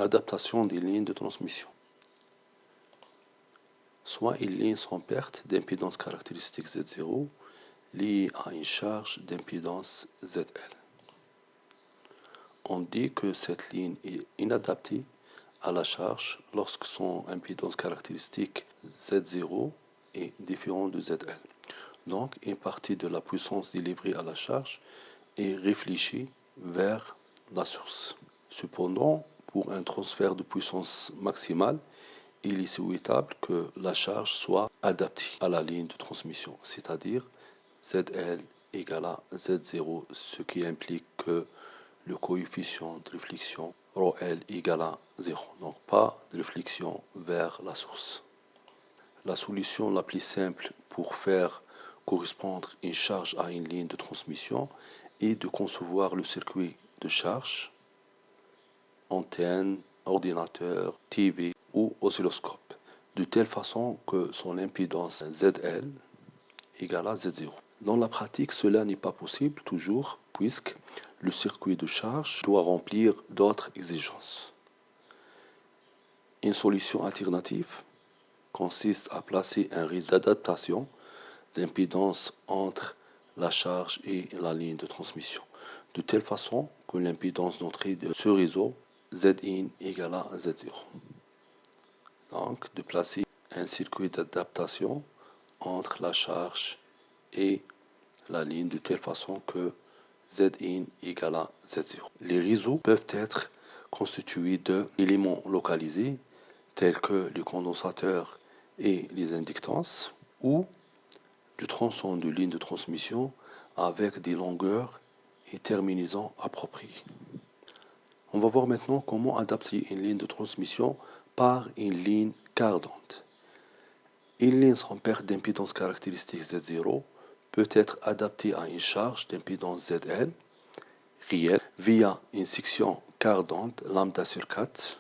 Adaptation des lignes de transmission. Soit une ligne sans perte d'impédance caractéristique Z0 liée à une charge d'impédance ZL. On dit que cette ligne est inadaptée à la charge lorsque son impédance caractéristique Z0 est différente de ZL. Donc, une partie de la puissance délivrée à la charge est réfléchie vers la source. Cependant, pour un transfert de puissance maximale, il est souhaitable que la charge soit adaptée à la ligne de transmission, c'est-à-dire ZL égale à Z0, ce qui implique que le coefficient de réflexion ρL égale à 0, donc pas de réflexion vers la source. La solution la plus simple pour faire correspondre une charge à une ligne de transmission est de concevoir le circuit de charge, antenne, ordinateur, TV ou oscilloscope, de telle façon que son impédance ZL égale à Z0. Dans la pratique, cela n'est pas possible toujours, puisque le circuit de charge doit remplir d'autres exigences. Une solution alternative consiste à placer un réseau d'adaptation d'impédance entre la charge et la ligne de transmission, de telle façon que l'impédance d'entrée de ce réseau Zin égale à Z0. Donc, de placer un circuit d'adaptation entre la charge et la ligne de telle façon que Zin égale à Z0. Les réseaux peuvent être constitués d'éléments localisés tels que les condensateurs et les inductances, ou du tronçon de ligne de transmission avec des longueurs et terminaisons appropriées. On va voir maintenant comment adapter une ligne de transmission par une ligne cardante. Une ligne sans perte d'impédance caractéristique Z0 peut être adaptée à une charge d'impédance ZL réelle via une section cardante lambda sur 4.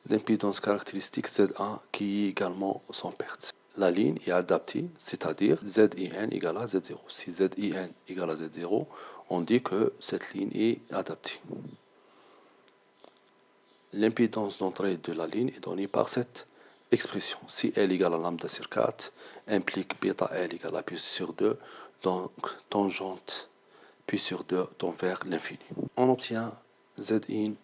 L'impédance caractéristique ZA qui est également sans perte. La ligne est adaptée, c'est-à-dire Zin égale à Z0. Si Zin égale à Z0, on dit que cette ligne est adaptée. L'impédance d'entrée de la ligne est donnée par cette expression. Si L égale à lambda sur 4, implique bêta L égale à pi sur 2, donc tangente pi sur 2 tend vers l'infini. On obtient Zin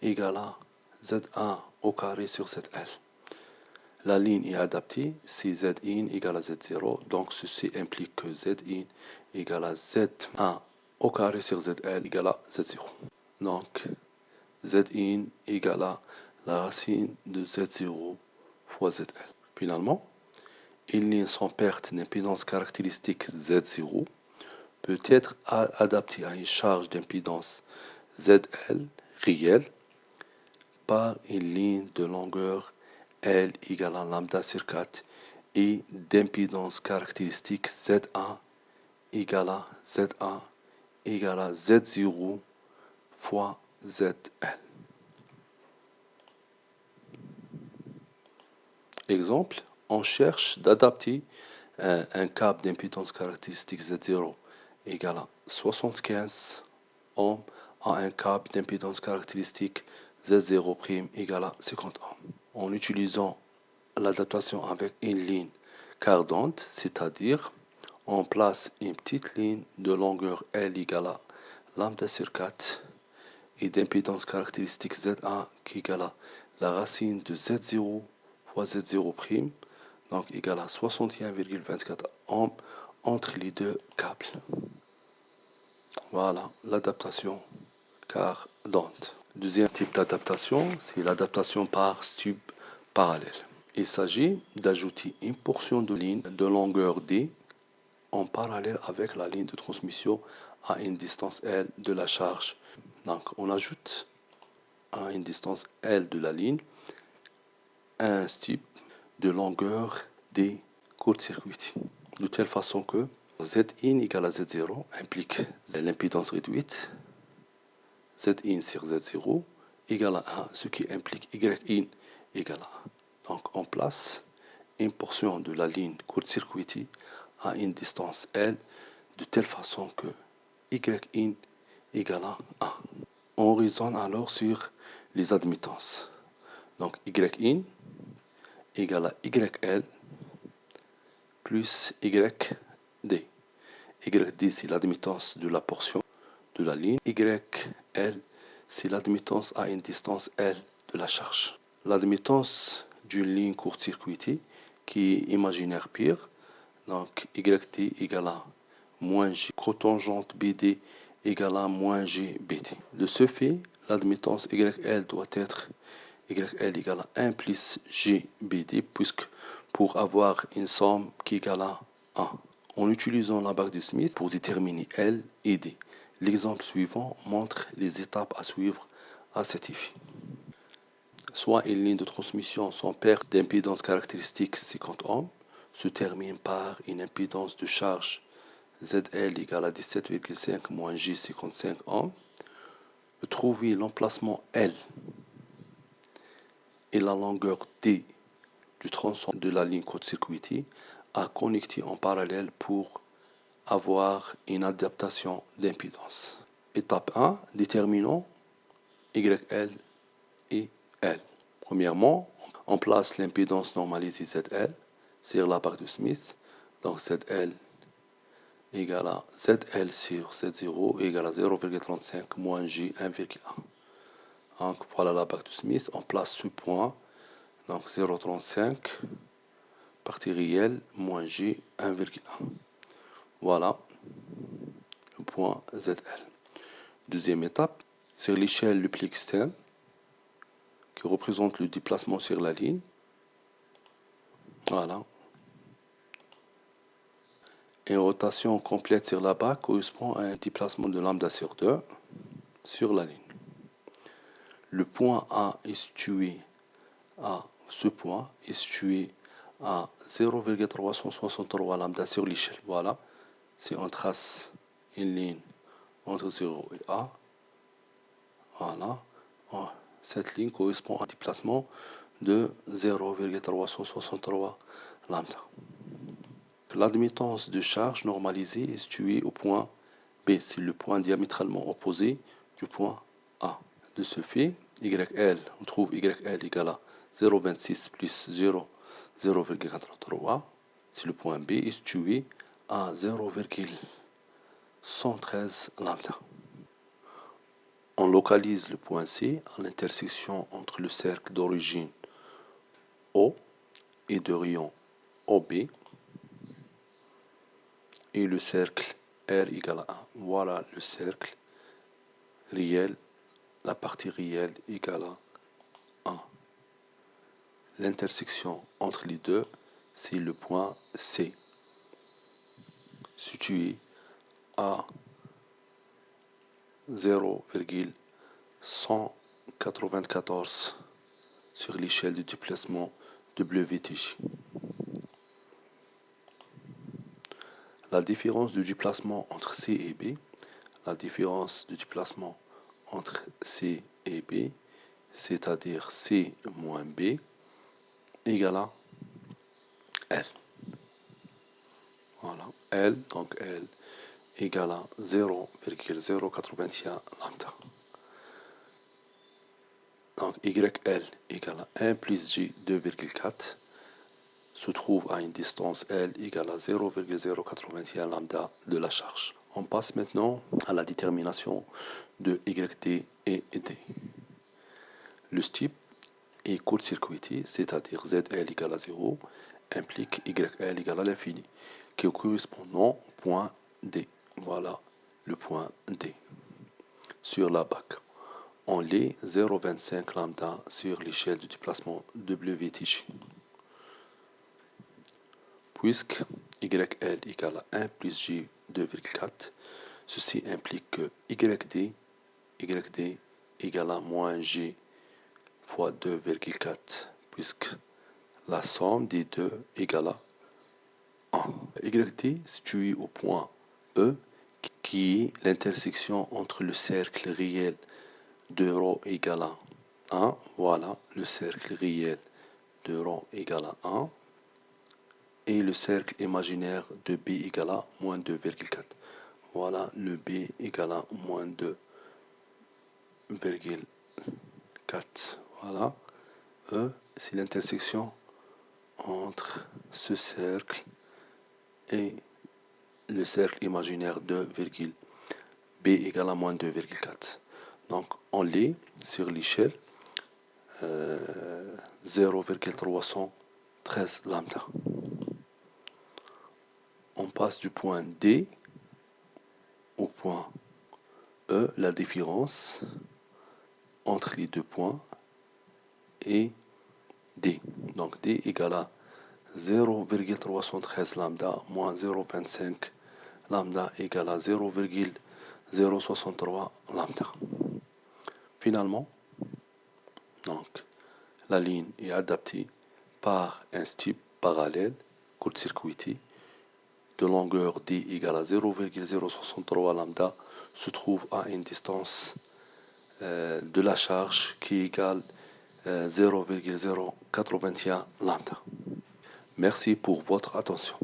égale à ZA au carré sur ZL. La ligne est adaptée si Zin égale à Z0, donc ceci implique que Zin égale à ZA au carré sur ZL égale à Z0. Donc, Zin égale à la racine de Z0 fois ZL. Finalement, une ligne sans perte d'impédance caractéristique Z0 peut être adaptée à une charge d'impédance ZL réelle par une ligne de longueur L égale à lambda sur 4 et d'impédance caractéristique ZA égale à Z0 fois ZL. Exemple, on cherche d'adapter un câble d'impédance caractéristique Z0 égale à 75 ohms à un câble d'impédance caractéristique Z0' égale à 50 ohms. En utilisant l'adaptation avec une ligne cardante, c'est-à-dire on place une petite ligne de longueur L égale à lambda sur 4 et d'impédance caractéristique ZA qui égale à la racine de Z0 fois Z0', donc égale à 61,24 ohms entre les deux câbles. Voilà l'adaptation cardante. Deuxième type d'adaptation, c'est l'adaptation par stub parallèle. Il s'agit d'ajouter une portion de ligne de longueur D en parallèle avec la ligne de transmission à une distance L de la charge. Donc on ajoute à une distance L de la ligne un stub de longueur D court-circuité, de telle façon que Zin égale à Z0 implique l'impédance réduite Zin sur Z0 égale à 1, ce qui implique Yin égale à 1. Donc on place une portion de la ligne court-circuitée à une distance L de telle façon que Yin égale à 1. On raisonne alors sur les admittances. Donc YIN égale à YL plus YD. YD, c'est l'admittance de la portion de la ligne. YL, c'est l'admittance à une distance L de la charge. L'admittance d'une ligne court-circuitée qui est imaginaire pire. Donc YT égale à moins G cotangente BD égale à moins G BT. De ce fait, l'admittance YL doit être YL égale à 1 plus G BD, puisque pour avoir une somme qui égale à 1. En utilisant la bague de Smith pour déterminer L et D. L'exemple suivant montre les étapes à suivre à cet effet. Soit une ligne de transmission sans perte d'impédance caractéristique 50 ohms se termine par une impédance de charge ZL égale à 17,5 moins J 55 ohms. Trouver l'emplacement L et la longueur D du tronçon de la ligne court-circuitée à connecter en parallèle pour avoir une adaptation d'impédance. Étape 1, déterminons YL et L. Premièrement, on place l'impédance normalisée ZL sur la barre de Smith. Donc ZL égale à ZL sur Z0 égale à 0,35 moins J 1,1. Donc voilà la barre de Smith. On place ce point. Donc 0,35 partie réelle moins J 1,1. Voilà le point ZL. Deuxième étape, sur l'échelle le plus externe qui représente le déplacement sur la ligne. Voilà. Une rotation complète sur la barre correspond à un déplacement de lambda sur 2 sur la ligne. Le point A est situé à ce point est situé à 0,363 lambda sur l'échelle. Voilà. Si on trace une ligne entre 0 et A, voilà, cette ligne correspond à un déplacement de 0,363 lambda. L'admittance de charge normalisée est située au point B, c'est le point diamétralement opposé du point A. De ce fait, YL, on trouve YL égale à 0,26 plus 0,43, c'est le point B est situé à 0,113 lambda. On localise le point C à l'intersection entre le cercle d'origine O et de rayon OB et le cercle R égale à 1. Voilà le cercle réel, la partie réelle égale à 1. L'intersection entre les deux, c'est le point C, situé à 0,194 sur l'échelle de déplacement WTJ. La différence de déplacement entre C et B, la différence de déplacement entre C et B, c'est-à-dire C moins B, égale à L. Voilà, L, donc L égale à 0,081 lambda. Donc YL égale à 1 plus J 2,4 se trouve à une distance L égale à 0,081 lambda de la charge. On passe maintenant à la détermination de YT et D. Le strip est court-circuité, c'est-à-dire ZL égale à 0, implique YL égale à l'infini, qui correspond au point D. Voilà le point D. Sur la bague, on lit 0,25 lambda sur l'échelle de déplacement WTJ. Puisque YL égale à 1 plus J 2,4, ceci implique que YD égale à moins J fois 2,4, puisque la somme des deux égale à 1. YD situé au point E, qui est l'intersection entre le cercle réel de ρ égale à 1, voilà le cercle réel de ρ égale à 1, et le cercle imaginaire de B égale à moins 2,4. Voilà le B égale à moins 2,4. 2,4. Voilà. E, c'est l'intersection entre ce cercle et le cercle imaginaire de B égale à moins 2,4. Donc on lit sur l'échelle 0,313 lambda. On passe du point D au point E, la différence entre les deux points est D. Donc D égale à 0,313 lambda moins 0,25 lambda égale à 0,063 lambda. Finalement, donc, la ligne est adaptée par un style parallèle court-circuité de longueur D égale à 0,063 lambda se trouve à une distance de la charge qui égale 0,081 lambda. Merci pour votre attention.